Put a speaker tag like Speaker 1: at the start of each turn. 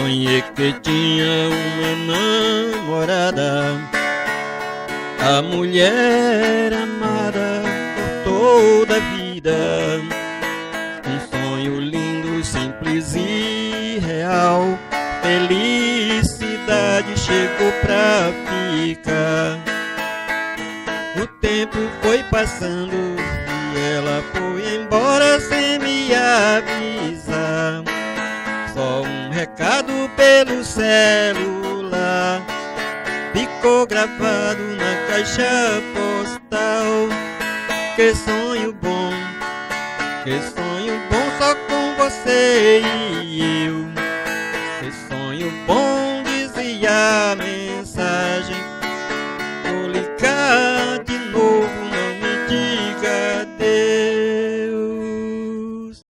Speaker 1: Sonhei que tinha uma namorada, a mulher amada por toda a vida. Um sonho lindo, simples e real. Felicidade chegou pra ficar. O tempo foi passando e ela foi embora sem me avisar. Só um recado pelo celular ficou gravado na caixa postal. Que sonho bom só com você e eu.